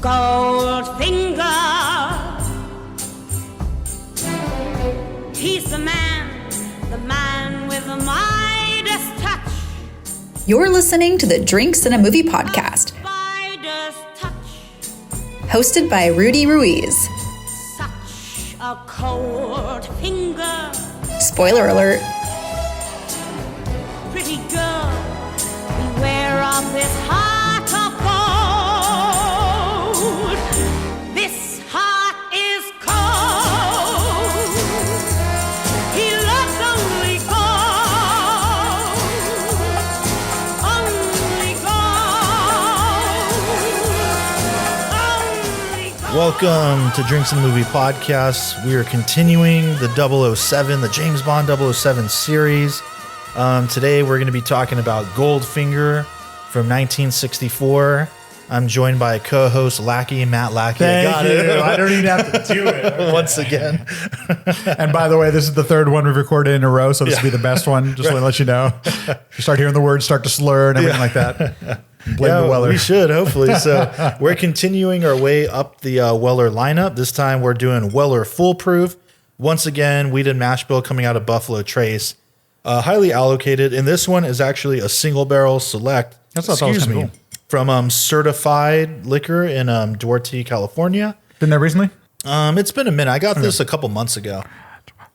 Goldfinger. He's the man with the Midas touch. You're listening to the Drinks in a Movie podcast, hosted by Rudy Ruiz. Such a cold finger. Spoiler alert. Pretty girl, beware of this heart of gold. This heart is cold. He loves only gold. Only gold. Only gold. Welcome to Drinks and Movie Podcast. We are continuing the 007, the James Bond 007 series. Today we're going to be talking about Goldfinger from 1964. I'm joined by co-host Matt Lackey. Thank you. I don't even have to do it. Okay. Once again. And by the way, this is the third one we've recorded in a row, so this will be the best one. Just to let you know. You start hearing the words, start to slur and everything like that. Blame the Weller. We should, hopefully. So we're continuing our way up the Weller lineup. This time we're doing Weller Foolproof. Once again, Wheaton Mash Bill coming out of Buffalo Trace. Highly allocated. And this one is actually a single barrel select. That's what I thought was kinda cool. From Certified Liquor in Duarte, California. Been there recently? It's been a minute. I got this a couple months ago.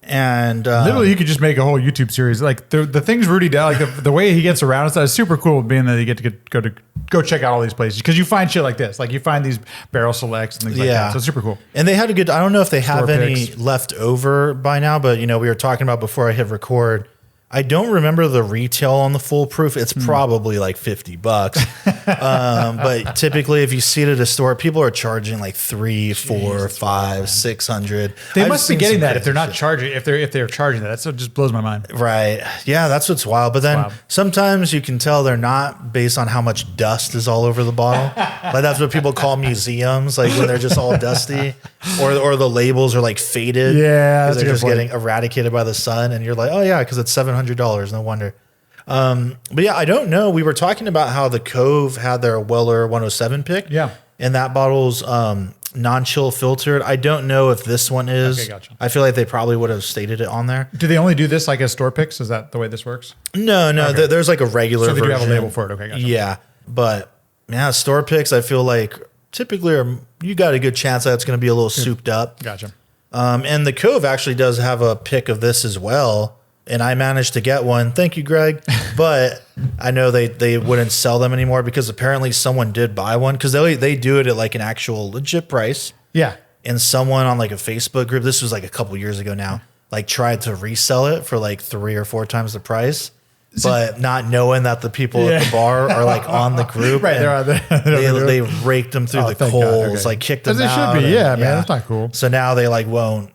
And literally, you could just make a whole YouTube series. Like the things Rudy does, like the way he gets around, it's super cool. Being that you get to go check out all these places because you find shit like this. Like you find these barrel selects and things like that. So it's super cool. And they had a good. I don't know if they have Store any picks. left over by now, but we were talking about before I hit record. I don't remember the retail on the Foolproof. It's probably like $50. But typically, if you see it at a store, people are charging like $300, $400, $500, $600. They must be getting that if they're not charging. If they're charging that, that just blows my mind. Right. Yeah, that's what's wild. But then sometimes you can tell they're not based on how much dust is all over the bottle. Like that's what people call museums, like when they're just all dusty, or the labels are like faded. Yeah, because they're just getting eradicated by the sun, and you're like, oh yeah, because it's $700. No wonder. But yeah, I don't know. We were talking about how the Cove had their Weller 107 pick. Yeah. And that bottle's non-chill filtered. I don't know if this one is. Okay, gotcha. I feel like they probably would have stated it on there. Do they only do this like as store picks? Is that the way this works? No. Okay. There's like a regular version. So they do have a label for it. Okay, gotcha. Yeah. But yeah, store picks, I feel like typically you got a good chance that it's going to be a little souped up. Gotcha. And the Cove actually does have a pick of this as well. And I managed to get one. Thank you, Greg. But I know they wouldn't sell them anymore because apparently someone did buy one because they do it at like an actual legit price. Yeah. And someone on like a Facebook group, this was like a couple years ago now, like tried to resell it for like 3 or 4 times the price. But not knowing that the people at the bar are like on the group. Right. They're on they raked them through the coals, like kicked them out. As it should be. Yeah, man. That's not cool. So now they like won't,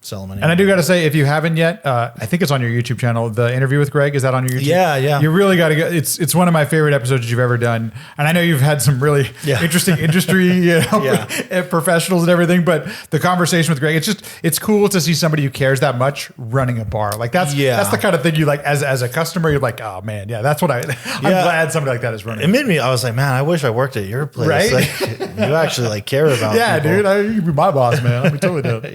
sell them anymore. And I do got to say, if you haven't yet, I think it's on your YouTube channel. The interview with Greg, is that on your YouTube? Yeah. You really got to go. It's one of my favorite episodes you've ever done. And I know you've had some really interesting industry professionals and everything, but the conversation with Greg, it's cool to see somebody who cares that much running a bar. Like that's the kind of thing you like as a customer, you're like, oh man, yeah, that's what I'm glad somebody like that is running. It made me, I was like, man, I wish I worked at your place. Right? Like, you actually like care about people. Dude, you can be my boss, man. I'll be totally dope.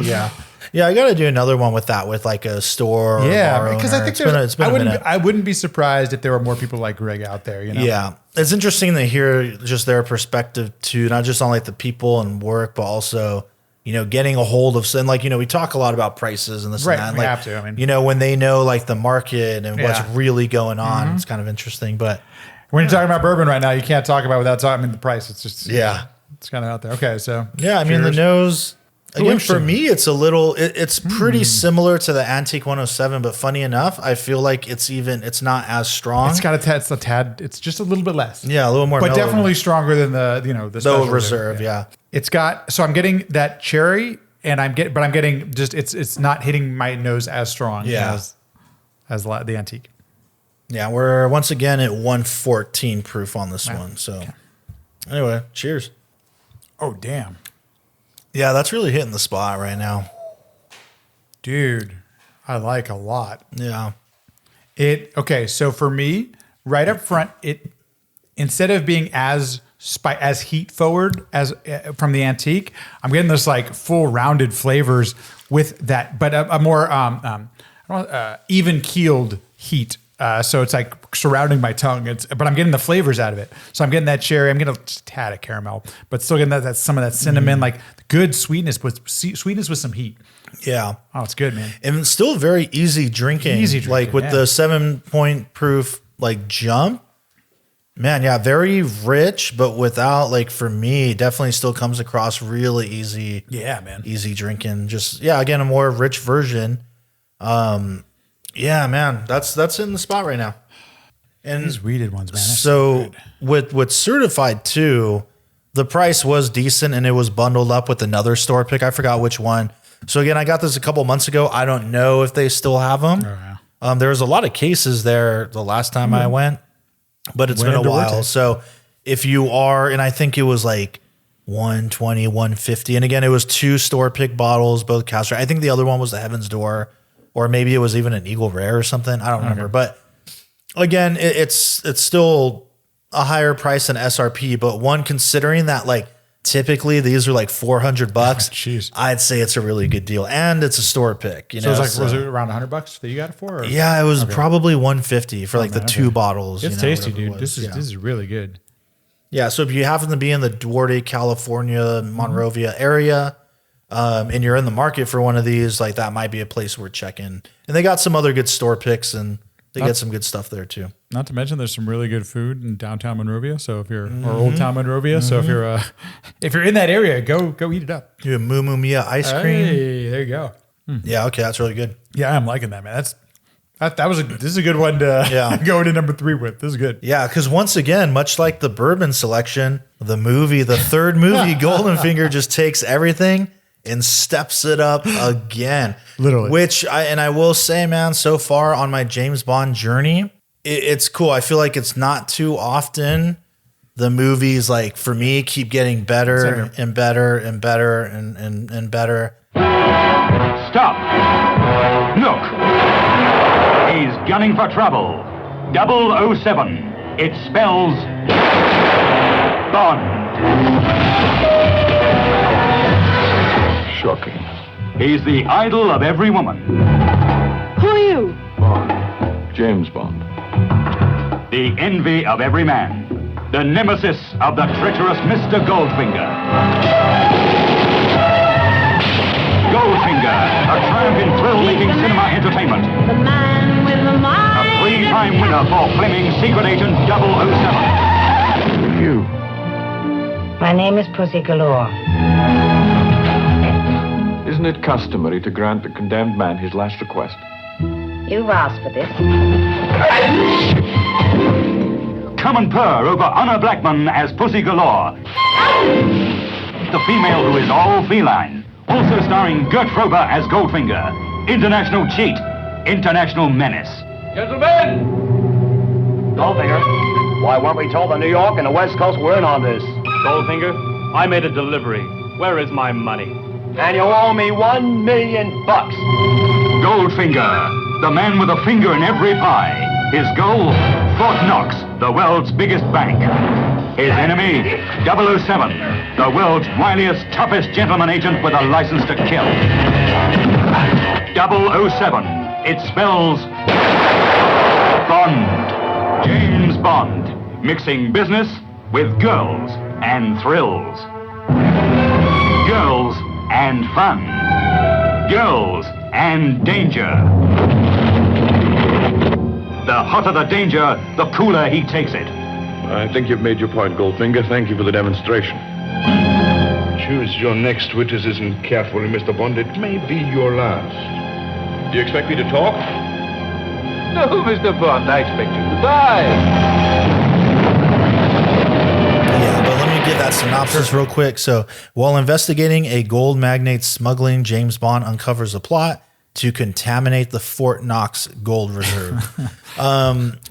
Yeah, I got to do another one with that, with like a store. Or bar because owner. I think it's been a minute. I wouldn't be surprised if there were more people like Greg out there. Yeah, it's interesting to hear just their perspective too, not just on like the people and work, but also getting a hold of. And like we talk a lot about prices and this and that. And we like, have to. I mean, when they know like the market and what's really going on, it's kind of interesting. But when you're talking about bourbon right now, you can't talk about without talking. I mean, the price. It's just it's kind of out there. Okay, so I mean the nose. Again, for me, it's a little. It's pretty similar to the Antique 107, but funny enough, I feel like it's not as strong. It's got a tad. It's just a little bit less. Yeah, a little more, but definitely stronger than the special reserve. Yeah, it's got. So I'm getting that cherry, and I'm getting just it's not hitting my nose as strong. As the Antique. Yeah, we're once again at 114 proof on this one. So anyway, cheers. Oh damn. Yeah, that's really hitting the spot right now. Dude, I like a lot. Yeah. Okay, so for me, right up front, it instead of being as as heat forward as from the antique. I'm getting this like full rounded flavors with that, but a more even keeled heat. So it's like surrounding my tongue. But I'm getting the flavors out of it. So I'm getting that cherry. I'm getting a tad of caramel, but still getting that some of that cinnamon, like good sweetness with some heat. Yeah. Oh, it's good, man. And it's still very easy drinking. Like with the 7-point proof like jump. Man, yeah, very rich, but without, like, for me, definitely still comes across really easy. Yeah, man. Easy drinking. Just, yeah, again, a more rich version. Yeah, man, that's in the spot right now. And these weeded ones, man. So with certified too, the price was decent and it was bundled up with another store pick. I forgot which one. So again, I got this a couple months ago. I don't know if they still have them. Oh, yeah. There was a lot of cases there the last time I went. But it's been a while. So if you are, and I think it was like 120, 150. And again, it was 2 store pick bottles, both cast. I think the other one was the Heaven's Door, or maybe it was even an Eagle Rare or something. I don't remember. But again, it's still a higher price than SRP. But one, considering that like typically these are like $400, Jeez. I'd say it's a really good deal. And it's a store pick. You know, was it around $100 that you got it for? Or? Yeah, it was probably 150 for like the 2 bottles. It's tasty, dude. This is really good. Yeah, so if you happen to be in the Duarte, California, Monrovia area, and you're in the market for one of these, like that might be a place worth checking. And they got some other good store picks, and they get some good stuff there too. Not to mention, there's some really good food in downtown Monrovia. So if you're or Old Town Monrovia, so if you're in that area, go eat it up. You have Moo Moo Mia ice cream. Hey, there you go. Yeah, okay, that's really good. Yeah, I'm liking that, man. This is a good one to go into number 3 with. This is good. Yeah, because once again, much like the bourbon selection, the third movie, Goldfinger just takes everything and steps it up again. Literally. Which I will say, man, so far on my James Bond journey, it's cool. I feel like it's not too often the movies, like for me, keep getting better and better and better and better. Stop. Look. He's gunning for trouble. 007. It spells Bond. Shocking. He's the idol of every woman. Who are you? Bond. James Bond. The envy of every man. The nemesis of the treacherous Mr. Goldfinger. Goldfinger, a triumph in thrill-making cinema entertainment. The man with the mind. A 3-time winner for Fleming's Secret Agent 007. You. My name is Pussy Galore. Isn't it customary to grant the condemned man his last request? You've asked for this. Come and purr over Honor Blackman as Pussy Galore. The female who is all feline. Also starring Gert Frober as Goldfinger. International cheat. International menace. Gentlemen! Goldfinger, why weren't we told the New York and the West Coast were in on this? Goldfinger, I made a delivery. Where is my money? And you owe me $1 million. Goldfinger, the man with a finger in every pie. His goal, Fort Knox, the world's biggest bank. His enemy, 007, the world's wiliest, toughest gentleman agent with a license to kill. 007, it spells Bond. James Bond, mixing business with girls and thrills. Girls and fun. Girls and danger. The hotter the danger, the cooler he takes it. I think you've made your point, Goldfinger. Thank you for the demonstration. Choose your next witticism carefully, Mr. Bond. It may be your last. Do you expect me to talk? No, Mr. Bond, I expect you to die. Yeah, but let me give that synopsis real quick. So, while investigating a gold magnate's smuggling, James Bond uncovers a plot to contaminate the Fort Knox gold reserve.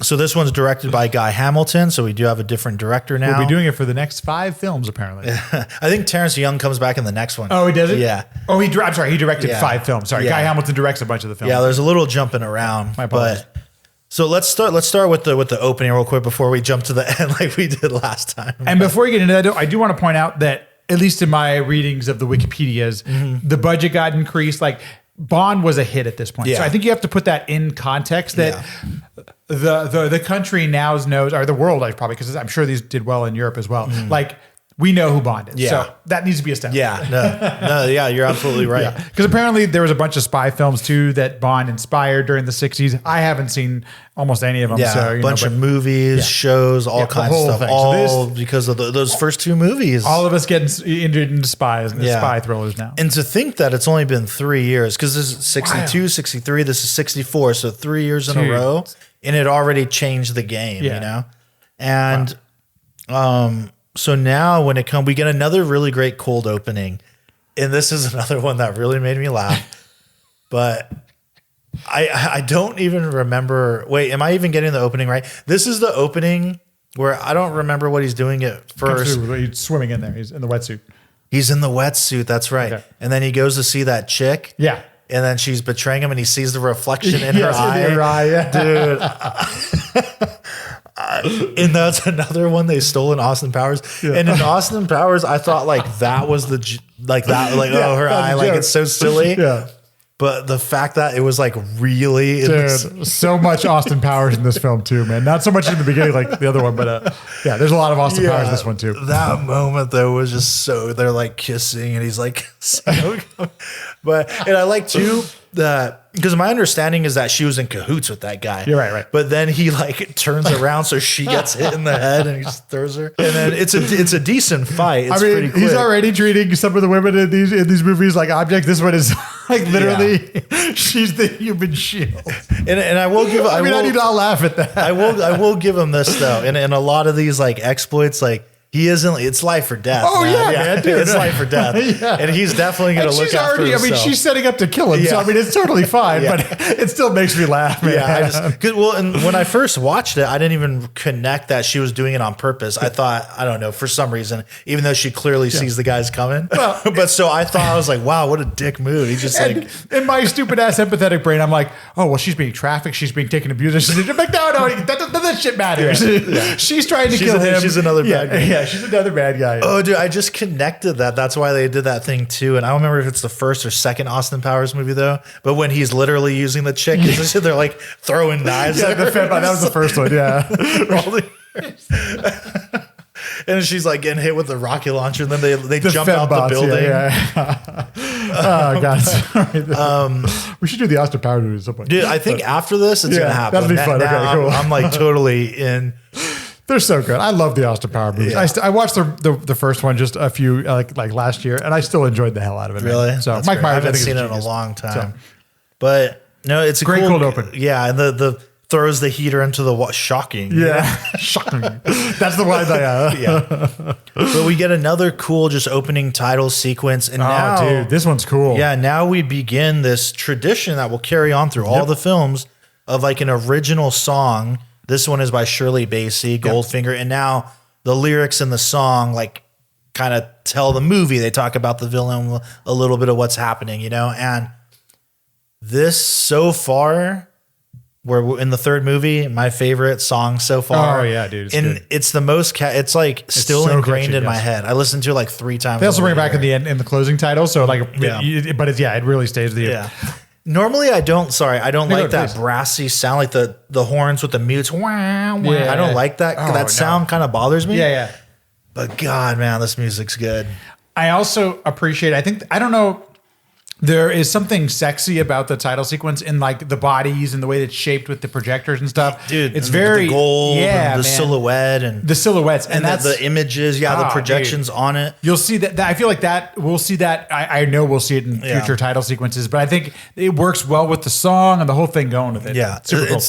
So this one's directed by Guy Hamilton. So we do have a different director now. We'll be doing it for the next 5 films, apparently. I think Terrence Young comes back in the next one. Oh, he does it? Yeah. Oh, he directed 5 films. Sorry, Yeah. Guy Hamilton directs a bunch of the films. Yeah, there's a little jumping around. My apologies. But So let's start with the opening real quick before we jump to the end like we did last time. And before we get into that, I do want to point out that at least in my readings of the Wikipedias, the budget got increased. Like Bond was a hit at this point. Yeah. So I think you have to put that in context that the country now knows, or the world, like probably, because I'm sure these did well in Europe as well. Like we know who Bond is. Yeah. So that needs to be established. Yeah, yeah, you're absolutely right. Because apparently there was a bunch of spy films too that Bond inspired during the 60s. I haven't seen almost any of them. Yeah, So, a bunch of movies, shows, all the kinds of whole stuff. thing. So All because of those first two movies. all of us getting injured into spies and spy thrillers now. And to think that it's only been 3 years, because this is 62, 63, this is 64, so 3 years in a row, and it already changed the game, you know? And so now when it comes, we get another really great cold opening, and this is another one that really made me laugh. But I don't even remember. Wait, am I even getting the opening right? This is the opening where I don't remember what he's doing at first. He's swimming in there. He's in the wetsuit. He's in the wetsuit. That's right. Okay. And then he goes to see that chick. Yeah. And then she's betraying him, and he sees the reflection in her eye. In her eye, Dude. And that's another one they stole in Austin Powers. Yeah. And in Austin Powers, I thought like that was her eye, like it's so silly. Yeah. But the fact that it was like really, dude, so much Austin Powers in this film too, man. Not so much in the beginning like the other one, but there's a lot of Austin Powers in this one too. That moment though was just so, they're like kissing, and he's like, and I like too that, because my understanding is that she was in cahoots with that guy. You're right. But then he like turns around so she gets hit in the head, and he just throws her. And then it's a decent fight. It's pretty quick. He's already treating some of the women in these movies like objects. This one is like literally, she's the human shield. And I will give. I do not laugh at that. I will give him this though. And a lot of these like exploits, like, he isn't. It's life or death. Oh man, dude. It's life or death. And he's definitely going to look after himself. I mean, she's setting up to kill him. So I mean, it's totally fine. But it still makes me laugh, man. Yeah, and when I first watched it, I didn't even connect that she was doing it on purpose. I thought, I don't know, for some reason, even though she clearly sees the guys coming. Well, but so I thought, I was like, wow, what a dick move. He just like, in my stupid ass empathetic brain, I'm like, oh well, she's being trafficked. She's being taken abused. She's like, no, that shit matters. Yeah. She's trying to kill him. She's another bad guy. Yeah, she's another bad guy. Oh, dude, I just connected that. That's why they did that thing too. And I don't remember if it's the first or second Austin Powers movie though. But when he's literally using the chick, they're like throwing knives at her. That was the first one. Yeah. And she's like getting hit with the rocket launcher, and then they jump out the building. Oh God, sorry. We should do the Austin Powers movie at some point. Dude, I think after this it's gonna happen. That'll be fun. Now, okay, cool. I'm like totally in. They're so good. I love the Austin Powers movies. Yeah. I watched the first one just a few like last year, and I still enjoyed the hell out of it. Really? Man. So That's Mike great. Myers, I haven't think, seen is it in a genius. long time. But no, it's a great cool, cold open. Yeah, and the throws the heater into the shocking. Yeah, shocking. That's the one. Yeah. But we get another cool just opening title sequence, and now, dude, this one's cool. Yeah, now we begin this tradition that will carry on through all the films of like an original song. This one is by Shirley Bassey, Goldfinger, and now the lyrics in the song like kind of tell the movie. They talk about the villain, a little bit of what's happening, you know. And this so far, we're in the third movie, my favorite song so far. Oh yeah, dude, it's and good. it's the most. It's like still so ingrained catchy, in my head. I listened to it like 3 times. They also bring it back in the end in the closing title, so like, but it's it really stays with you. Yeah. Normally I don't like that brassy sound, like the horns with the mutes. Wow, wow. I don't like that. That sound kind of bothers me. Yeah. But God, man, this music's good. I also appreciate, I don't know, there is something sexy about the title sequence in like the bodies and the way it's shaped with the projectors and stuff. Dude, it's very the gold, and the silhouette, and the silhouettes, and that's the images. Yeah, the projections on it. You'll see that. I feel like that we'll see that. I know we'll see it in future title sequences, but I think it works well with the song and the whole thing going with it. Yeah, super cool.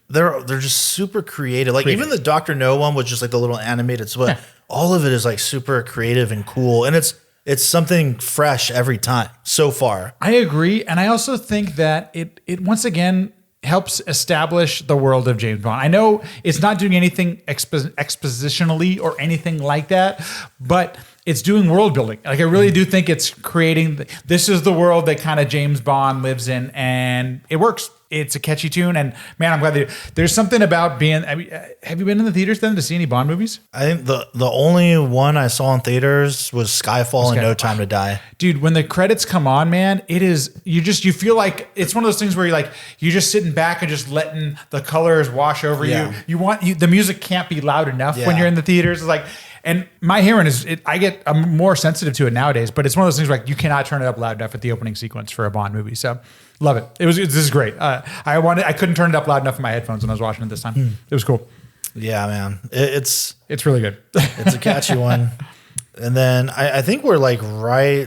They're just super creative. Like even the Dr. No one was just like the little animated split. All of it is like super creative and cool, and it's something fresh every time so far. I agree. And I also think that it once again helps establish the world of James Bond. I know it's not doing anything expositionally or anything like that, but it's doing world building. Like I really do think it's creating, this is the world that kind of James Bond lives in, and it works. it's a catchy tune. And man, I'm glad there's something about being. I mean, have you been in the theaters then to see any Bond movies? I think the only one I saw in theaters was Skyfall and No Time to Die. Dude, when the credits come on, man, it is you feel like it's one of those things where you're just sitting back and just letting the colors wash over you. The music can't be loud enough when you're in the theaters. It's like. And my hearing I'm more sensitive to it nowadays, but it's one of those things where you cannot turn it up loud enough at the opening sequence for a Bond movie. So love it. This is great. I couldn't turn it up loud enough in my headphones when I was watching it this time. It was cool. Yeah, man. It's really good. It's a catchy one. And then I think we're like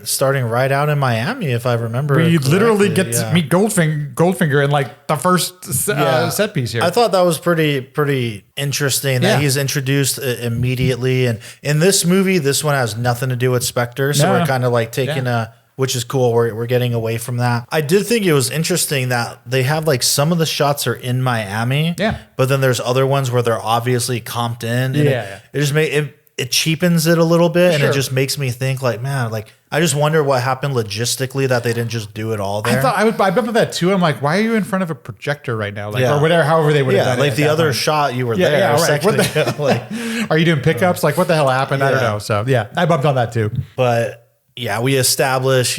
starting right out in Miami, if I remember. We literally get to meet Goldfinger in like the first set piece here. I thought that was pretty interesting that he's introduced immediately. And in this movie, this one has nothing to do with Spectre. So we're kind of like taking which is cool. We're getting away from that. I did think it was interesting that they have like some of the shots are in Miami. Yeah. But then there's other ones where they're obviously comped in. And it just it cheapens it a little bit, and it just makes me think like, man, like I just wonder what happened logistically that they didn't just do it all there. I bet with that too. I'm like, why are you in front of a projector right now? Like, or whatever, however they would have done it. Like the other shot you were there. Yeah, right. What the, are you doing pickups? Like what the hell happened? I don't know. So yeah, I bumped on that too. But yeah, we establish,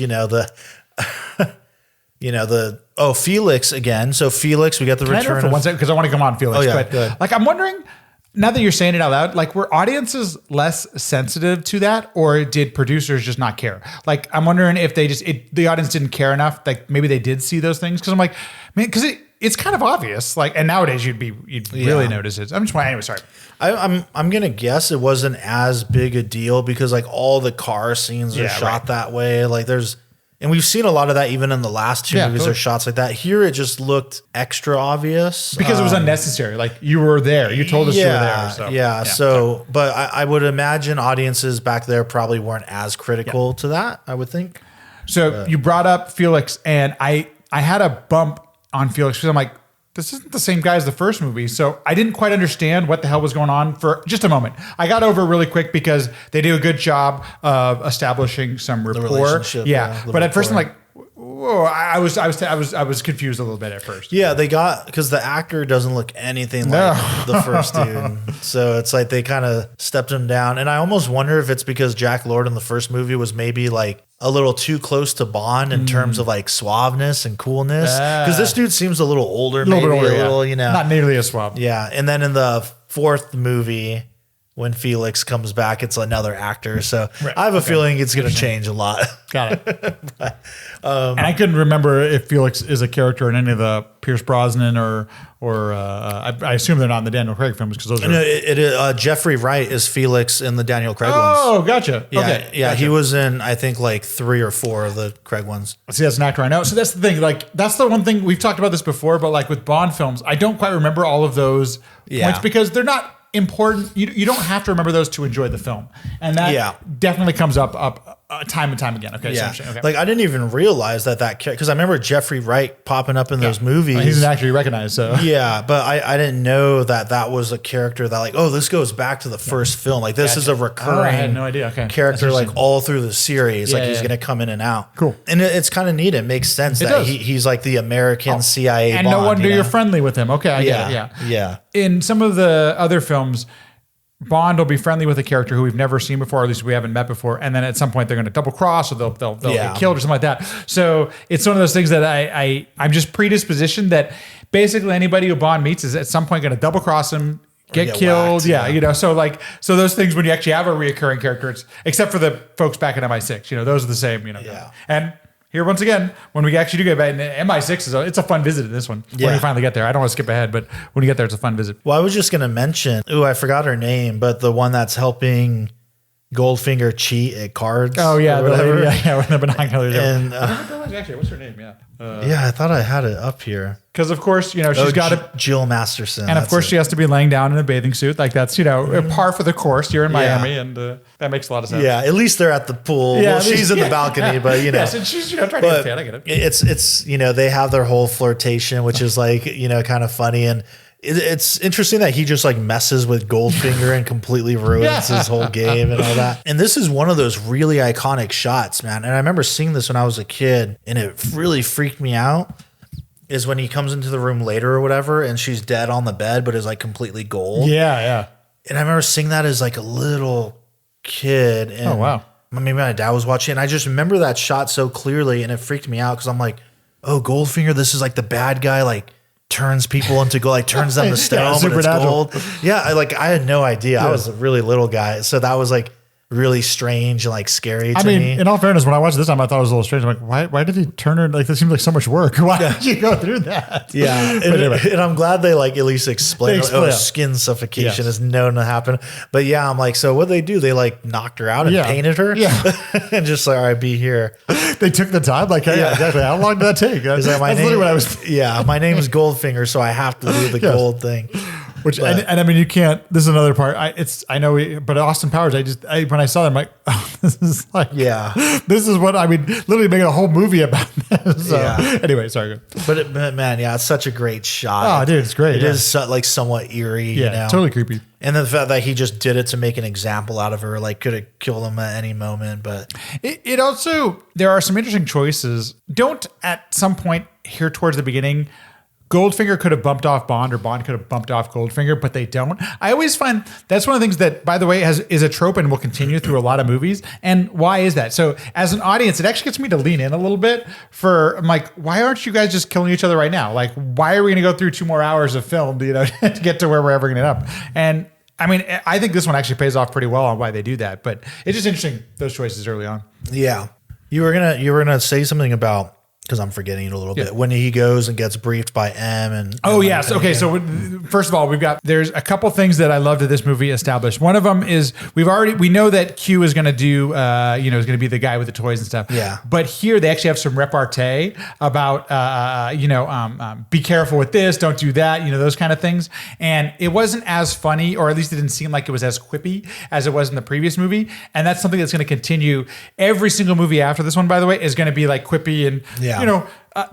Felix again. So Felix, we got the return for 1 second because I want to come on Felix. Oh yeah, but good. Like I'm wondering. Now that you're saying it out loud, like were audiences less sensitive to that, or did producers just not care? Like I'm wondering if the audience didn't care enough. Like maybe they did see those things because I'm like, man, because it's kind of obvious. Like, and nowadays you'd really notice it. I'm just anyway. Sorry. I'm gonna guess it wasn't as big a deal because like all the car scenes are shot that way. Like and we've seen a lot of that even in the last two movies. There's shots like that. Here it just looked extra obvious. Because it was unnecessary. Like you were there. You told us you were there. So. But I would imagine audiences back there probably weren't as critical to that, I would think. So you brought up Felix, and I had a bump on Felix because I'm like, this isn't the same guy as the first movie. So I didn't quite understand what the hell was going on for just a moment. I got over it really quick because they do a good job of establishing some rapport. But at first I'm like, whoa, I was confused a little bit at first. Yeah, because the actor doesn't look anything like the first dude. So it's like they kind of stepped him down. And I almost wonder if it's because Jack Lord in the first movie was maybe like a little too close to Bond in terms of like suaveness and coolness. Because this dude seems a little older, not nearly as suave. Yeah. And then in the fourth movie, when Felix comes back, it's another actor. So I have a feeling it's going to change a lot. Got it. And I couldn't remember if Felix is a character in any of the Pierce Brosnan or I assume they're not in the Daniel Craig films because those are. Jeffrey Wright is Felix in the Daniel Craig ones. Oh, gotcha. Yeah, okay. Yeah, gotcha. He was in, I think, like 3 or 4 of the Craig ones. See, that's an actor I know. So that's the thing. Like, that's the one thing we've talked about this before, but like with Bond films, I don't quite remember all of those points because they're not important. You don't have to remember those to enjoy the film, and that definitely comes up time and time again. Okay, okay. Like I didn't even realize that because I remember Jeffrey Wright popping up in those movies. He's an actor you recognize, so but I didn't know that was a character that like this goes back to the first film. Like this is a recurring. I had no idea. Okay, character like all through the series. Like he's gonna come in and out. Cool, and it's kind of neat. It makes sense that he's like the American CIA and Bond, no wonder you're friendly with him. Okay, I get it. Yeah. In some of the other films, Bond will be friendly with a character who we've never seen before, or at least we haven't met before, and then at some point they're going to double cross or they'll get killed or something like that. So it's one of those things that I'm just predispositioned that basically anybody who Bond meets is at some point going to double cross him, get killed. Whacked, so those things when you actually have a reoccurring character, except for the folks back in MI6, those are the same. And here once again, when we actually do get back, MI6 it's a fun visit in this one. When you finally get there, I don't want to skip ahead, but when you get there, it's a fun visit. Well, I was just going to mention, I forgot her name, but the one that's helping Goldfinger cheat at cards. Oh yeah, with the binoculars. And actually, what's her name? I thought I had it up here. Because of course, she's got Jill Masterson, and of course she has to be laying down in a bathing suit. Like that's par for the course. You're in Miami, and that makes a lot of sense. Yeah, at least they're at the pool. Yeah, well, she's in the balcony, but yes, and she's trying to get tan. I get it. It's they have their whole flirtation, which is like kind of funny and. It's interesting that he just like messes with Goldfinger and completely ruins his whole game and all that. And this is one of those really iconic shots, man. And I remember seeing this when I was a kid and it really freaked me out. is when he comes into the room later or whatever, and she's dead on the bed, but is like completely gold. Yeah. And I remember seeing that as like a little kid. And oh, wow. Maybe my dad was watching, and I just remember that shot so clearly, and it freaked me out because I'm like, oh, Goldfinger, this is like the bad guy, like turns people into gold, like turns them to stone, but it's gold. Yeah, I had no idea. I was a really little guy, so that was like really strange and like scary to me. In all fairness, when I watched this time, I thought it was a little strange. I'm like, why did he turn her? Like, this seems like so much work. Why did you go through that? Yeah. But anyway. And I'm glad they like at least explain, skin suffocation is known to happen. But yeah, I'm like, so what they do? They like knocked her out and painted her? Yeah. And just like, all right, be here. They took the time? Like, hey, exactly. How long did that take? That's literally what I was. Yeah, my name is Goldfinger, so I have to do the gold thing. Which and I mean, you can't. This is another part. But Austin Powers. When I saw that, I'm like, oh, this is like, this is what I mean. Literally making a whole movie about this. So anyway, sorry. But man, it's such a great shot. Oh, dude, it's great. It is like somewhat eerie. Yeah, you know? Totally creepy. And the fact that he just did it to make an example out of her, like could have killed him at any moment. But it also, there are some interesting choices. Don't at some point here towards the beginning, Goldfinger could have bumped off Bond, or Bond could have bumped off Goldfinger, but they don't. I always find that's one of the things that, by the way, is a trope and will continue through a lot of movies. And why is that? So as an audience, it actually gets me to lean in a little bit I'm like, why aren't you guys just killing each other right now? Like, why are we going to go through 2 more hours of film, to get to where we're ever going to end up? And I mean, I think this one actually pays off pretty well on why they do that, but it's just interesting, those choices early on. Yeah. You were gonna say something about, because I'm forgetting it a little bit, when he goes and gets briefed by M and yes. Okay. So first of all, there's a couple things that I love that this movie established. One of them is we know that Q is going to do, is going to be the guy with the toys and stuff. Yeah. But here they actually have some repartee about, be careful with this, don't do that, those kind of things. And it wasn't as funny, or at least it didn't seem like it was as quippy as it was in the previous movie. And that's something that's going to continue. Every single movie after this one, by the way, is going to be like quippy and,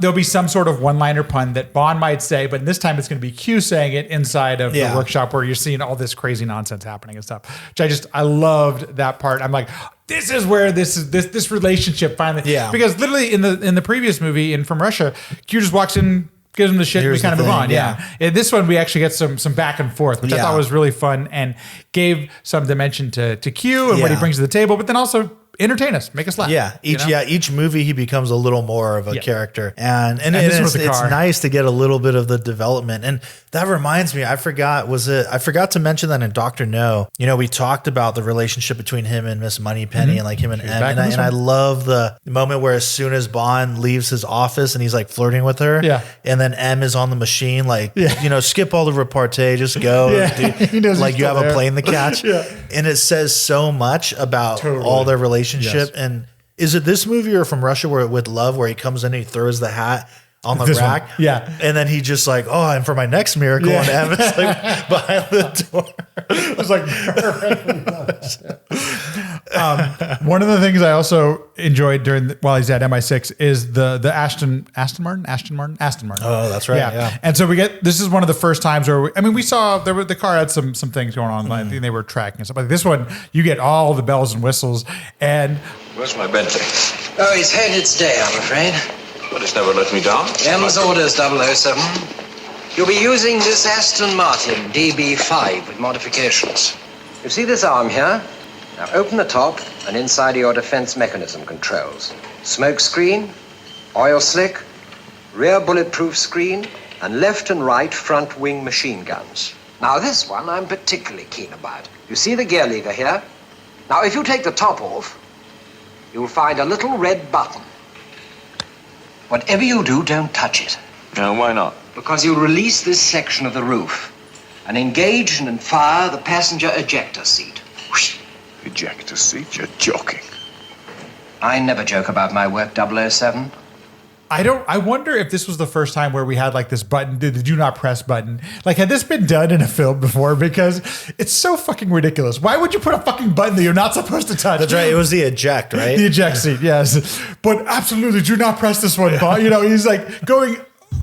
there'll be some sort of one-liner pun that Bond might say, but this time it's going to be Q saying it inside of the workshop where you're seeing all this crazy nonsense happening and stuff. Which I loved that part. I'm like, this is where this relationship finally. Yeah. Because literally in the previous movie From Russia, Q just walks in, gives him the shit, and we kind of move on. Yeah. In this one, we actually get some back and forth, which I thought was really fun and gave some dimension to Q and what he brings to the table, but then also entertain us, make us laugh. Yeah, each movie he becomes a little more of a character, and it's nice to get a little bit of the development. And that reminds me, I forgot to mention that in Dr. No. We talked about the relationship between him and Miss Moneypenny, and like him and M. And I love the moment where as soon as Bond leaves his office and he's like flirting with her, and then M is on the machine, like skip all the repartee, just go. Dude, like you have a plane to catch. And it says so much about all their relationship. And is it this movie or From Russia with Love where he comes in and he throws the hat on the rack? And then he just like, oh, and for my next miracle, and M is like behind the door. It was like one of the things I also enjoyed while he's at MI6 is the Aston Martin. Oh, that's right. Yeah. And so this is one of the first times where we saw the car had some things going on. I think they were tracking and stuff. Like this one, you get all the bells and whistles. And where's my Bentley? Oh, he's had its day, I'm afraid. But it's never let me down. M's orders, 007. You'll be using this Aston Martin DB5 with modifications. You see this arm here? Now open the top and inside are your defense mechanism controls. Smoke screen, oil slick, rear bulletproof screen, and left and right front wing machine guns. Now this one I'm particularly keen about. You see the gear lever here? Now if you take the top off, you'll find a little red button. Whatever you do, don't touch it. No, why not? Because you'll release this section of the roof and engage and fire the passenger ejector seat. Whoosh. Ejector seat? You're joking. I never joke about my work, 007. I wonder if this was the first time where we had like this button, the do not press button. Like, had this been done in a film before? Because it's so fucking ridiculous. Why would you put a fucking button that you're not supposed to touch? That's right. It was the eject, right? The eject seat, yes. But absolutely do not press this one. He's like going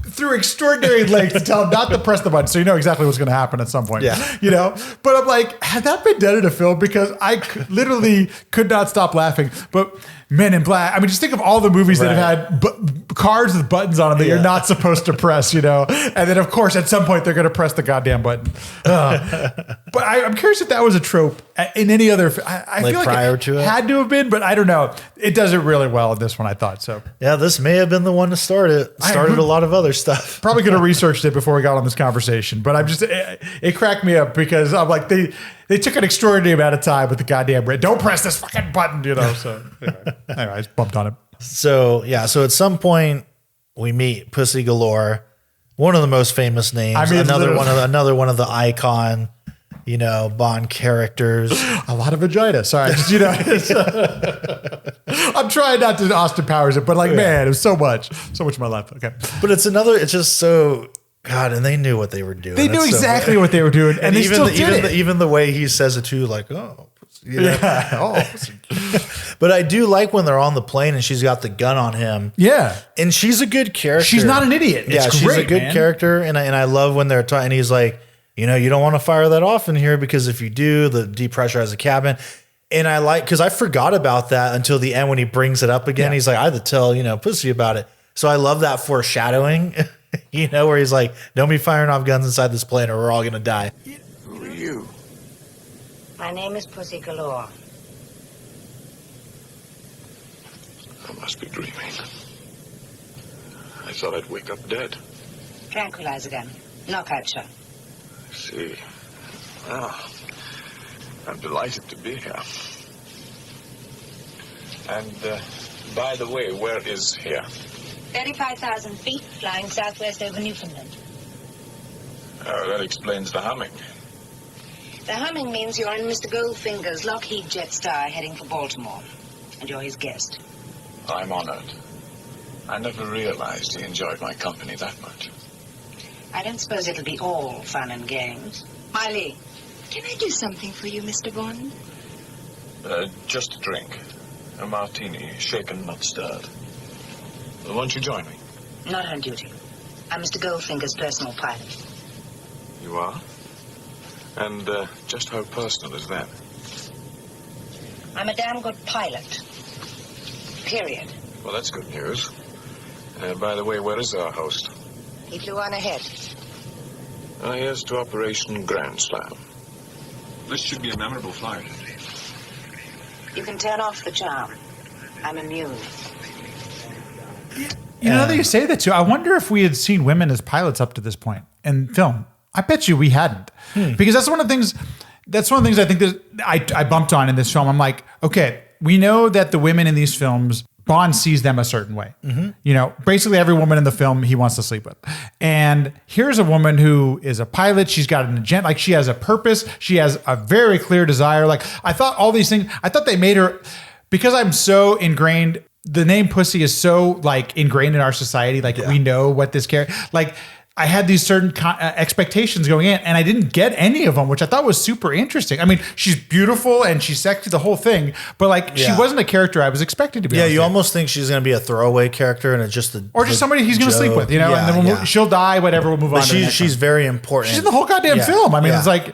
through extraordinary lengths to tell him not to press the button, so you know exactly what's going to happen at some point. But I'm like, had that been done in a film? Because I literally could not stop laughing. But Men in Black, just think of all the movies that have had cards with buttons on them that you're not supposed to press, And then, of course, at some point, they're going to press the goddamn button. But I'm curious if that was a trope in any other. I feel like prior to it had to have been, but I don't know. It does it really well in this one, I thought. So yeah, this may have been the one to start it. Started a lot of other stuff. Probably could have researched it before we got on this conversation, but it cracked me up because I'm like, they took an extraordinary amount of time with the goddamn don't press this fucking button, So anyway, I just bumped on it. So at some point we meet Pussy Galore, one of the most famous names. I mean, another one of the icon, Bond characters. A lot of vagina. Sorry, I'm trying not to Austin Powers it, but man, it was so much in my life. Okay, but it's just so. God, and they knew what they were doing. They knew exactly what they were doing, and they still did it. Even the way he says it too, like, oh, yeah, oh. But I do like when they're on the plane and she's got the gun on him. Yeah, and she's a good character. She's not an idiot. She's a good character, and I love when they're talking. And he's like, you don't want to fire that off in here because if you do, the depressurize the cabin. And I like because I forgot about that until the end when he brings it up again. Yeah. He's like, I had to tell Pussy about it. So I love that foreshadowing. Where he's like, don't be firing off guns inside this plane or we're all going to die. Who are you? My name is Pussy Galore. I must be dreaming. I thought I'd wake up dead. Tranquilizer gun. Knockout shot. I see. Ah, I'm delighted to be here. And, by the way, where is here? 35,000 feet, flying southwest over Newfoundland. Oh, that explains the humming. The humming means you're in Mr. Goldfinger's Lockheed Jetstar heading for Baltimore. And you're his guest. I'm honored. I never realized he enjoyed my company that much. I don't suppose it'll be all fun and games. Miley. Can I do something for you, Mr. Bond? Just a drink. A martini, shaken, not stirred. Won't you join me? Not on duty. I'm Mr. Goldfinger's personal pilot. You are? And just how personal is that? I'm a damn good pilot. Period. Well, that's good news. By the way, where is our host? He flew on ahead. Here's to Operation Grand Slam. This should be a memorable flight. You can turn off the charm. I'm immune. Now that you say that too, I wonder if we had seen women as pilots up to this point in film. I bet you we hadn't, because that's one of the things I think that I bumped on in this film. I'm like, okay, we know that the women in these films, Bond sees them a certain way. Mm-hmm. Basically every woman in the film he wants to sleep with. And here's a woman who is a pilot. She's got an agenda. Like she has a purpose. She has a very clear desire. Like I thought all these things, I thought they made her, because I'm so ingrained. The name Pussy is so like ingrained in our society. Like we know what this character, like I had these certain expectations going in and I didn't get any of them, which I thought was super interesting. I mean, she's beautiful and she's sexy, the whole thing, but like she wasn't a character I was expecting to be. Yeah, you almost think she's going to be a throwaway character and it's just just somebody he's going to sleep with, and then she'll die, whatever, we'll move on. She's very important. She's in the whole goddamn film. I mean, it's like,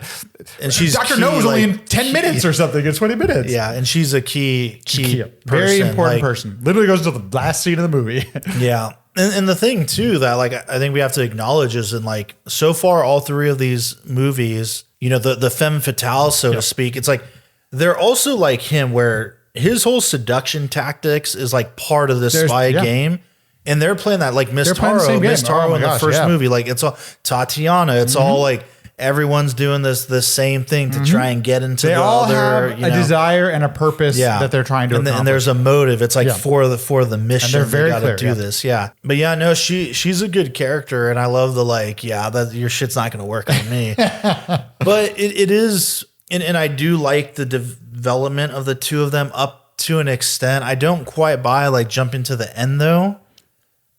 and she's Dr. No was only in 10 minutes or something. It's 20 minutes. Yeah, and she's a key person, very important person. Literally goes to the last scene of the movie. Yeah. And the thing too that like I think we have to acknowledge is in like so far all three of these movies, the femme fatale, so to speak, it's like they're also like him where his whole seduction tactics is like part of this spy game. And they're playing that like Miss Taro in the first movie. Like it's all Tatiana. It's all like everyone's doing the same thing to try and get into the other. Have a desire and a purpose that they're trying to accomplish. And there's a motive. It's like for the mission. And they're very clear. Do this. Yeah. But no, she's a good character, and I love the that your shit's not going to work on me. But it is, and I do like the development of the two of them up to an extent. I don't quite buy like jump into the end though.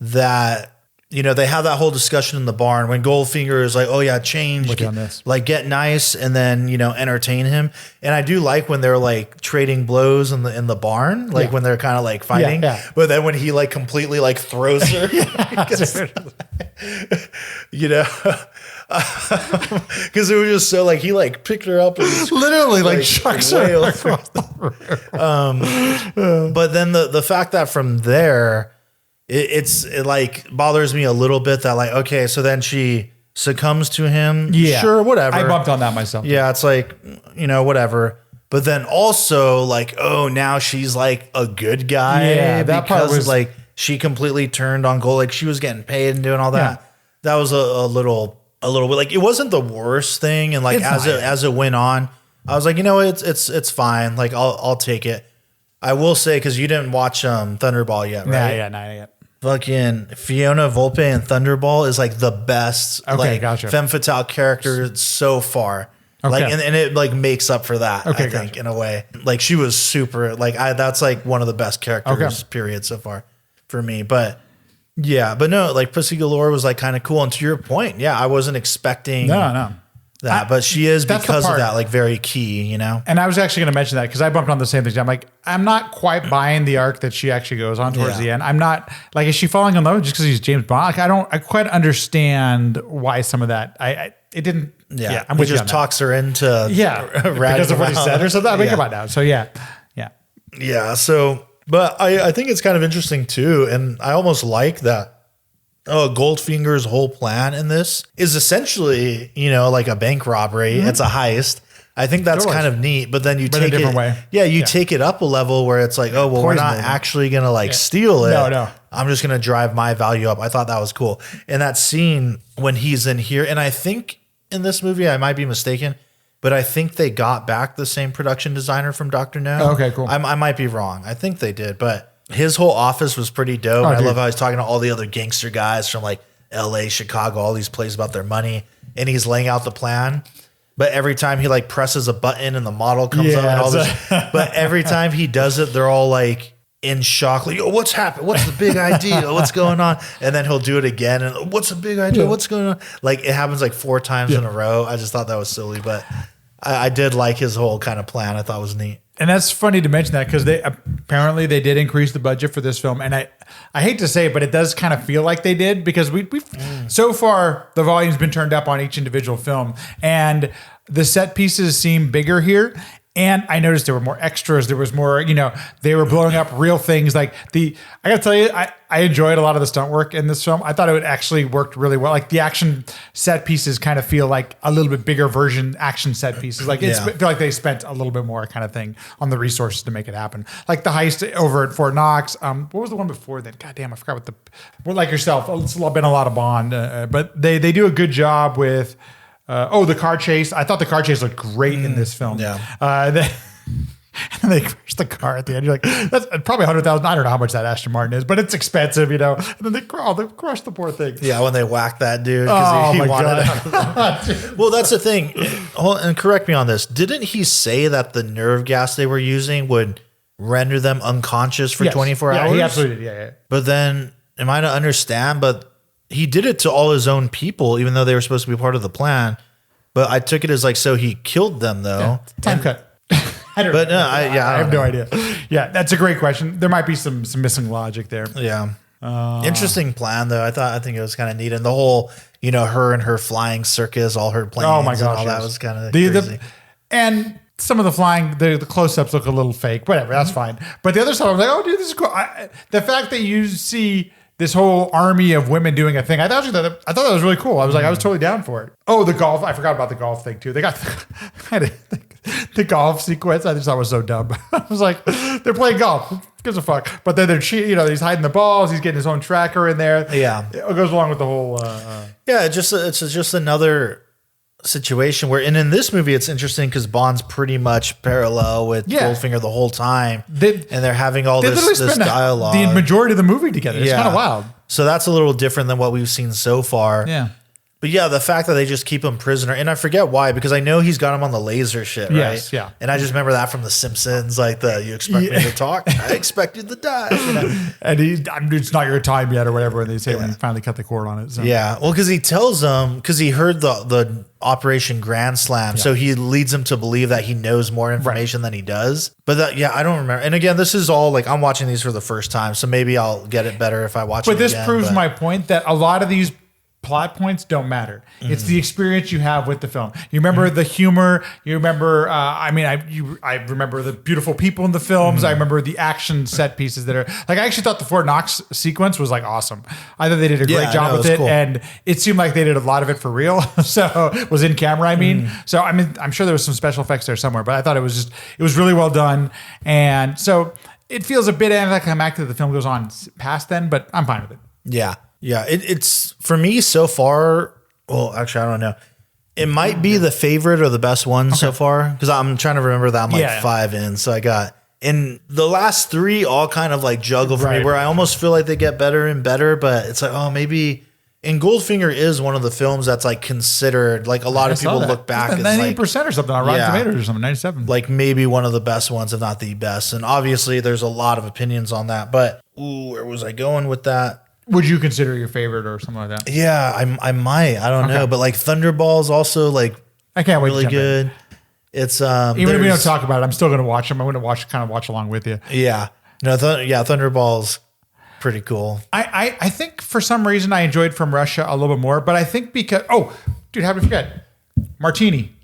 That. They have that whole discussion in the barn when Goldfinger is like, oh yeah, change, like get nice and then, entertain him. And I do like when they're like trading blows in the barn, like when they're kind of like fighting, but then when he like completely like throws her, because it was just so like, he like picked her up and literally like chucks her across the room. But then the fact that from there, it like bothers me a little bit that like, okay, so then she succumbs to him. Yeah. Sure, whatever. I bumped on that myself. Yeah, it's like, whatever. But then also like, oh, now she's like a good guy. Yeah, that part was like she completely turned on Gold. Like she was getting paid and doing all that. Yeah. That was a little bit like it wasn't the worst thing. And like as it went on, I was like, it's fine. Like I'll take it. I will say, because you didn't watch Thunderball yet, right? Not yet. Fucking Fiona Volpe and Thunderball is like the best gotcha. femme fatale character so far. Okay. Like and it like makes up for that, I think, in a way. Like she was super that's like one of the best characters, period, so far for me. But yeah, but no, like Pussy Galore was like kind of cool. And to your point, yeah, I wasn't expecting that, but she is because of that, like very key, And I was actually going to mention that because I bumped on the same thing. I'm like, I'm not quite buying the arc that she actually goes on towards the end. I'm not like, is she falling in love just because he's James Bond? Like, I quite understand why some of that. It didn't. Yeah, I'm he with just talks her into because of what he said or something. I mean, come on now. So yeah. So, but I think it's kind of interesting too, and I almost like that. Goldfinger's whole plan in this is essentially, like a bank robbery. Mm-hmm. It's a heist. I think that's kind of neat, but then you take it way. Yeah, you take it up a level where it's like, oh, well, we're not actually going to steal it. No. I'm just going to drive my value up. I thought that was cool. And that scene when he's in here, and I think in this movie, I might be mistaken, but I think they got back the same production designer from Dr. No. Oh, okay, cool. I might be wrong. I think they did, but his whole office was pretty dope. I love how he's talking to all the other gangster guys from like LA, Chicago, all these places about their money. And he's laying out the plan. But every time he like presses a button and the model comes up and all this. But every time he does it, they're all like in shock. Like, what's happened? What's the big idea? What's going on? And then he'll do it again. And what's the big idea? What's going on? Like it happens like 4 times in a row. I just thought that was silly. But I did like his whole kind of plan. I thought it was neat. And that's funny to mention that because they did increase the budget for this film, and I hate to say it, but it does kind of feel like they did because we've so far the volume's been turned up on each individual film, and the set pieces seem bigger here. And I noticed there were more extras. There was more, they were blowing up real things. Like I got to tell you, I enjoyed a lot of the stunt work in this film. I thought it actually worked really well. Like the action set pieces kind of feel like a little bit bigger version action set pieces. Like I feel like they spent a little bit more kind of thing on the resources to make it happen. Like the heist over at Fort Knox. What was the one before that? God damn, I forgot like yourself. It's been a lot of Bond, but they do a good job with. The car chase. I thought the car chase looked great in this film. Yeah. And they crash the car at the end. You're like, that's probably $100,000. I don't know how much that Aston Martin is, but it's expensive, And then they crush the poor thing. Yeah, when they whack that dude because he wanted it. Well, that's the thing. And correct me on this. Didn't he say that the nerve gas they were using would render them unconscious for 24 hours? Yeah, he absolutely did. Yeah. But then, am I to understand? But he did it to all his own people, even though they were supposed to be part of the plan. But I took it as like, so he killed them though. Yeah, time cut. I don't know. I have no idea. Yeah, that's a great question. There might be some missing logic there. Yeah. Interesting plan though. I think it was kind of neat. And the whole, her and her flying circus, all her planes. Oh my gosh. And all that was kind of crazy. And some of the flying, the close-ups look a little fake. Whatever, that's fine. But the other side, I was like, oh dude, this is cool. The fact that you see this whole army of women doing a thing. I thought that was really cool. I was like, I was totally down for it. Oh, the golf. I forgot about the golf thing too. They got the golf sequence. I just thought was so dumb. I was like, they're playing golf. Who gives a fuck? But then they're cheating. He's hiding the balls. He's getting his own tracker in there. Yeah. It goes along with the whole. It's just another situation where, and in this movie, it's interesting because Bond's pretty much parallel with Goldfinger the whole time, and they're having all this dialogue. The majority of the movie together. It's kind of wild. So that's a little different than what we've seen so far. Yeah. But yeah, the fact that they just keep him prisoner, and I forget why, because I know he's got him on the laser shit, right? Yes, yeah. And I just remember that from The Simpsons, like you expect me to talk? I expected to die. And it's not your time yet or whatever, when they say when you finally cut the cord on it. So. Yeah, well, because he tells them, because he heard the Operation Grand Slam, so he leads him to believe that he knows more information than he does. But I don't remember. And again, this is all like, I'm watching these for the first time, so maybe I'll get it better if I watch it again. But this proves my point that a lot of these plot points don't matter. It's the experience you have with the film. You remember the humor. You remember, I remember the beautiful people in the films. I remember the action set pieces that are like, I actually thought the Fort Knox sequence was like awesome. I thought they did a great job with it. Cool. And it seemed like they did a lot of it for real. So it was in camera, I mean. So, I mean, I'm sure there was some special effects there somewhere, but I thought it was really well done. And so it feels a bit anticlimactic that the film goes on past then, but I'm fine with it. Yeah. Yeah, it's for me so far. Well, actually, I don't know. It might be the favorite or the best one so far because I'm trying to remember that I'm like 5 in. So I got in the last 3 all kind of like juggle for me where I almost feel like they get better and better, but it's like, oh, maybe. And Goldfinger is one of the films that's like considered like a lot of people look back at 90% or something on Rotten Tomatoes or something, 97. Like maybe one of the best ones, if not the best. And obviously, there's a lot of opinions on that. But where was I going with that? Would you consider your favorite or something like that? Yeah, I might. I don't know, but like Thunderball's also like I can't wait. Really good. It's even if we don't talk about it, I'm still going to watch them. I'm going to watch along with you. Yeah, no, Thunderball's pretty cool. I think for some reason I enjoyed From Russia a little bit more, but I think because dude, how did I forget? Martini,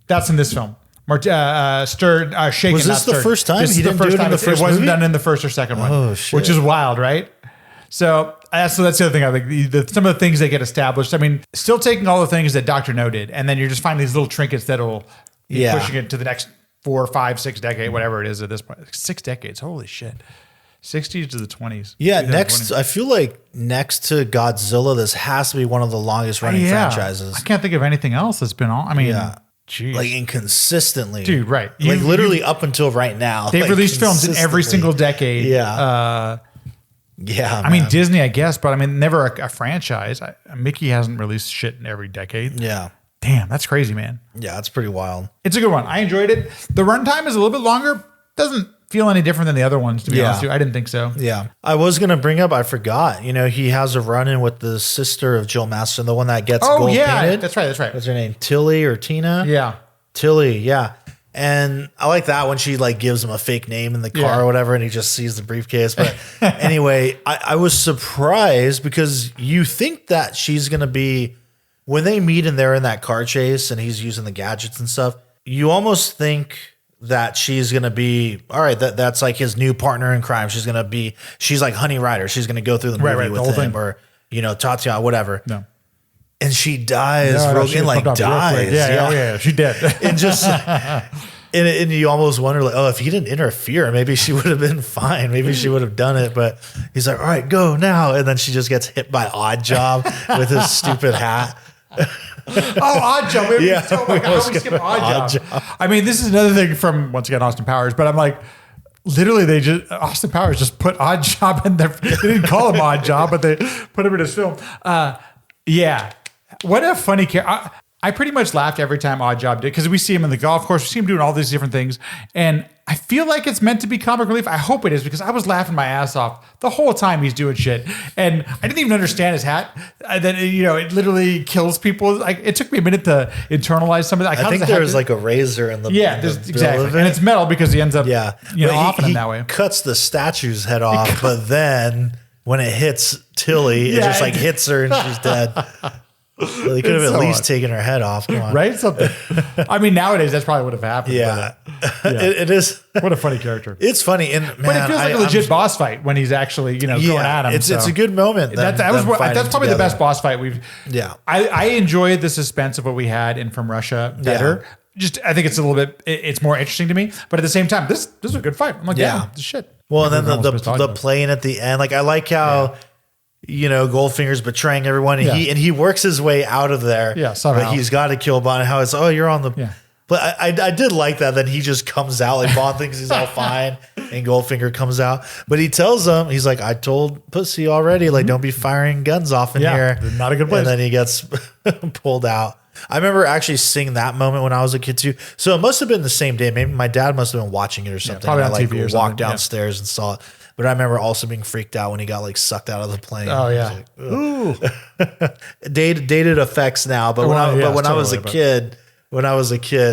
that's in this film. Stirred, shaken. Was this the first time? This is the first time it wasn't done in the first or second one. Oh shit! Which is wild, right? So that's the other thing. I think some of the things that get established. I mean, still taking all the things that Dr. No did, and then you're just finding these little trinkets that'll be pushing it to the next 4, 5, 6 decade, whatever it is at this point. 6 decades. Holy shit. 60s to the 20s. Yeah, I feel like next to Godzilla, this has to be one of the longest running franchises. I can't think of anything else that's been on. I mean, geez. Like inconsistently. Dude, right. Like literally up until right now. They've released films in every single decade. Yeah. I mean, Disney, I guess, but I mean, never a franchise. Mickey hasn't released shit in every decade. Yeah. Damn, that's crazy, man. Yeah, it's pretty wild. It's a good one. I enjoyed it. The runtime is a little bit longer. Doesn't feel any different than the other ones, to be honest with you. I didn't think so. Yeah. I was going to bring up, I forgot, he has a run-in with the sister of Jill Masterson, the one that gets gold painted. That's right. What's her name? Tilly or Tina? Yeah. Tilly, yeah. And I like that when she like gives him a fake name in the car or whatever, and he just sees the briefcase. But anyway, I was surprised because you think that she's going to be, when they meet and they're in that car chase and he's using the gadgets and stuff, you almost think that she's going to be, all right, that's like his new partner in crime. She's like Honey Rider. She's going to go through the movie with him or, Tatiana, whatever. No. And she dies, dies. Yeah, she did. And just, and you almost wonder, like, if he didn't interfere, maybe she would have been fine. Maybe she would have done it. But he's like, all right, go now. And then she just gets hit by Odd Job with his stupid hat. Odd Job. We skip Odd Job. I mean, this is another thing from, once again, Austin Powers, but I'm like, literally, Austin Powers just put Odd Job in there. They didn't call him Odd Job, but they put him in his film. Yeah. What a funny character. I pretty much laughed every time Odd Job did because we see him in the golf course. We see him doing all these different things. And I feel like it's meant to be comic relief. I hope it is because I was laughing my ass off the whole time he's doing shit. And I didn't even understand his hat. Then, it literally kills people. Like, it took me a minute to internalize some of that. I think there's like a razor in the exactly. And it's metal because he ends up offing him that way. Cuts the statue's head off, but then when it hits Tilly, it just like hits her and she's dead. Well, they could have at least taken her head off. Come on. Right? Something. I mean, nowadays, that's probably would have happened. Yeah. It is. What a funny character. It's funny. And, but it feels like a legit boss fight when he's actually, going at him. It's a good moment. That's probably the best boss fight we've. Yeah. I enjoyed the suspense of what we had in From Russia better. Yeah. I think it's a little bit, it's more interesting to me. But at the same time, this is a good fight. I'm like, this is shit. Well, and then the plane at the end. Like, I like how. Goldfinger's betraying everyone, and he works his way out of there. Yeah, somehow. But he's got to kill Bond. How it's you're on the. Yeah. But I did like that. Then he just comes out like Bond thinks he's all fine, and Goldfinger comes out. But he tells him, he's like, I told Pussy already, like don't be firing guns off in here. Not a good place. And then he gets pulled out. I remember actually seeing that moment when I was a kid too. So it must have been the same day. Maybe my dad must have been watching it or something. Probably on TV or something. Walked downstairs and saw it. But I remember also being freaked out when he got like sucked out of the plane. Oh yeah, ooh, dated effects now. But when I was a kid,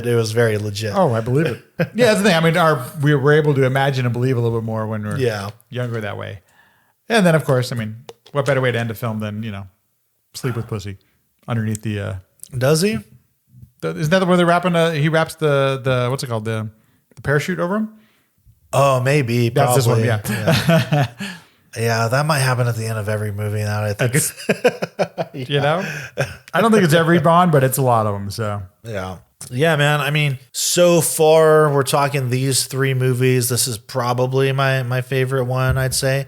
it was very legit. Oh, I believe it. Yeah, that's the thing. I mean, we were able to imagine and believe a little bit more when we were younger that way. And then, of course, I mean, what better way to end a film than sleep with pussy underneath the. Does he? Isn't that the where they're wrapping? He wraps the what's it called the parachute over him. Oh, maybe. That's this one. Yeah. Yeah, that might happen at the end of every movie. Now I think it's, you know, I don't think it's every Bond, but it's a lot of them. So yeah, man. I mean, so far we're talking these 3 movies. This is probably my favorite one. I'd say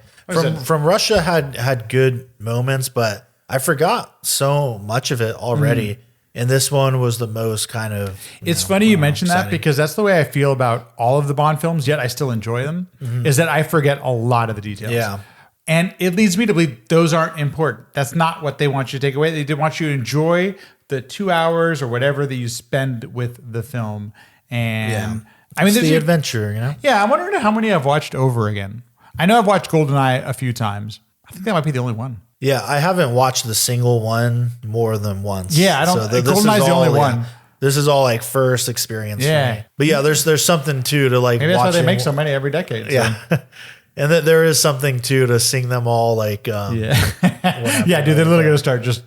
from Russia had good moments, but I forgot so much of it already. And this one was the most kind of. It's funny you mention that because that's the way I feel about all of the Bond films. Yet I still enjoy them. Is that I forget a lot of the details. Yeah. And it leads me to believe those aren't important. That's not what they want you to take away. They want you to enjoy the 2 hours or whatever that you spend with the film. And I mean, it's the adventure, you know? Yeah. I'm wondering how many I've watched over again. I know I've watched GoldenEye a few times. I think that might be the only one. Yeah, I haven't watched the single one more than once. Yeah, I don't. GoldenEye's the only one. This is all like first experience. For me. But yeah, there's something too to like. Maybe that's why they make so many every decade. So. Yeah, and that there is something too to sing them all like. Yeah, dude, they're literally gonna start just.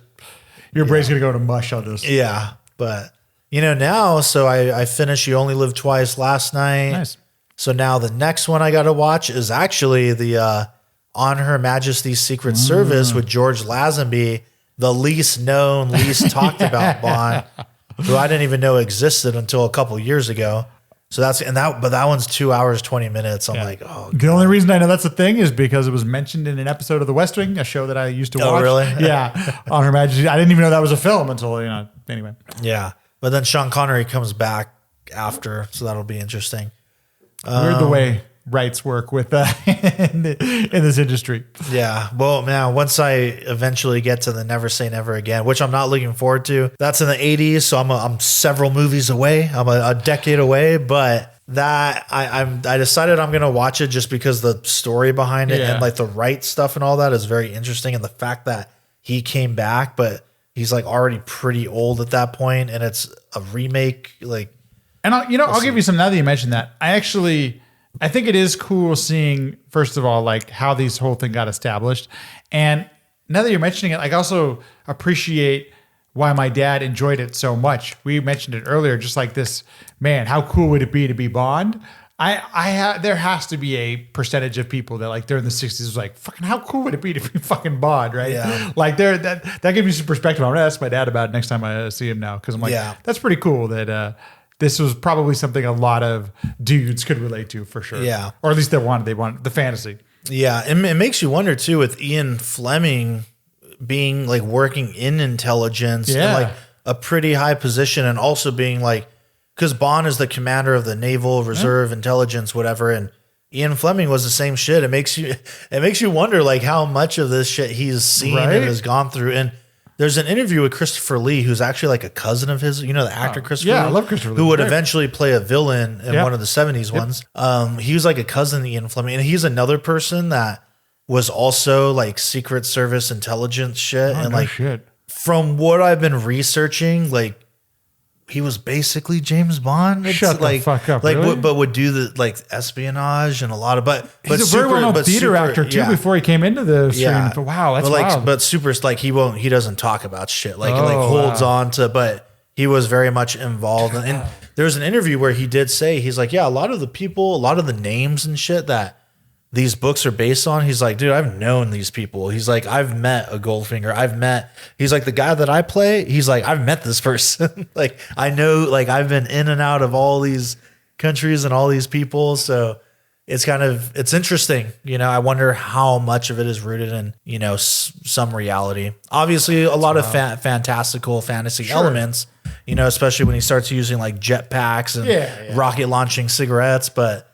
Your brain's gonna go to mush on this. Yeah, but you know now, so I finished You Only Live Twice last night. Nice. So now the next one I got to watch is actually the. On Her Majesty's Secret Service with George Lazenby, the least known, least talked about Bond, who I didn't even know existed until a couple years ago. So but that one's 2 hours, 20 minutes. I'm like, oh. The only reason I know that's a thing is because it was mentioned in an episode of The West Wing, a show that I used to watch. Oh, really? Yeah. On Her Majesty. I didn't even know that was a film until, anyway. Yeah. But then Sean Connery comes back after, so that'll be interesting. Weird the way rights work with in this industry. Yeah. Well, man, once I eventually get to the Never Say Never Again, which I'm not looking forward to, that's in the 80s. So I'm several movies away. I'm a decade away, but that I decided I'm going to watch it just because the story behind it and like the right stuff and all that is very interesting. And the fact that he came back, but he's like already pretty old at that point and it's a remake. Like, and I'll give you some, now that you mentioned that, I think it is cool seeing, first of all, like how this whole thing got established. And now that you're mentioning it, I also appreciate why my dad enjoyed it so much. We mentioned it earlier, just like this, man, how cool would it be to be Bond? There has to be a percentage of people that like during the 60s was like, fucking how cool would it be to be fucking Bond, right? Yeah. Like that gives me some perspective. I'm going to ask my dad about it next time I see him now. Cause I'm like, that's pretty cool that, this was probably something a lot of dudes could relate to for sure. Yeah. Or at least they wanted the fantasy. Yeah. It makes you wonder too with Ian Fleming being like working in intelligence and like a pretty high position and also being like, because Bond is the commander of the Naval Reserve Intelligence, whatever. And Ian Fleming was the same shit. It makes you wonder like how much of this shit he's seen and has gone through. And there's an interview with Christopher Lee, who's actually like a cousin of his, the actor Christopher Lee. I love Christopher Lee. Who would eventually play a villain in one of the 70s ones. He was like a cousin of Ian Fleming. And he's another person that was also like Secret Service intelligence shit. From what I've been researching, like he was basically James Bond. Shut the fuck up, really? But would do the like espionage and a lot of, but he's a very well-known theater actor too before he came into the stream. Yeah. But wow, that's wild. But But super, like he doesn't talk about shit. Like holds on to, but he was very much involved. And there was an interview where he did say, he's like, yeah, a lot of the people, a lot of the names and shit that these books are based on. He's like, dude, I've known these people. He's like, I've met a Goldfinger. He's like, the guy that I play, he's like, I've met this person. Like, I know, like, I've been in and out of all these countries and all these people. So it's interesting. I wonder how much of it is rooted in, some reality. Obviously, a lot of fantastical fantasy elements, especially when he starts using like jetpacks and rocket launching cigarettes, but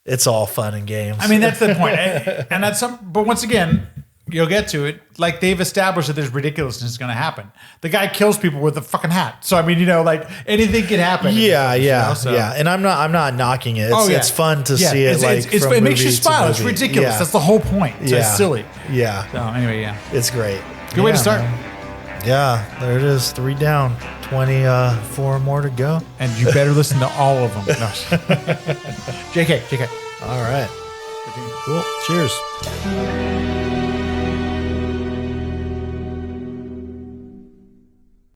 it's all fun and games. I mean, that's the point. And that's but once again, you'll get to it. Like they've established that there's ridiculousness going to happen. The guy kills people with a fucking hat. So I mean, like anything can happen. Yeah. And I'm not knocking it. It's fun to see it. It makes you smile. It's ridiculous. Yeah. That's the whole point. It's silly. Yeah. So anyway, it's great. Good way to start. Man. Yeah, there it is. 3 down, 24 more to go. And you better listen to all of them. No. JK. All right. Cool. Cheers.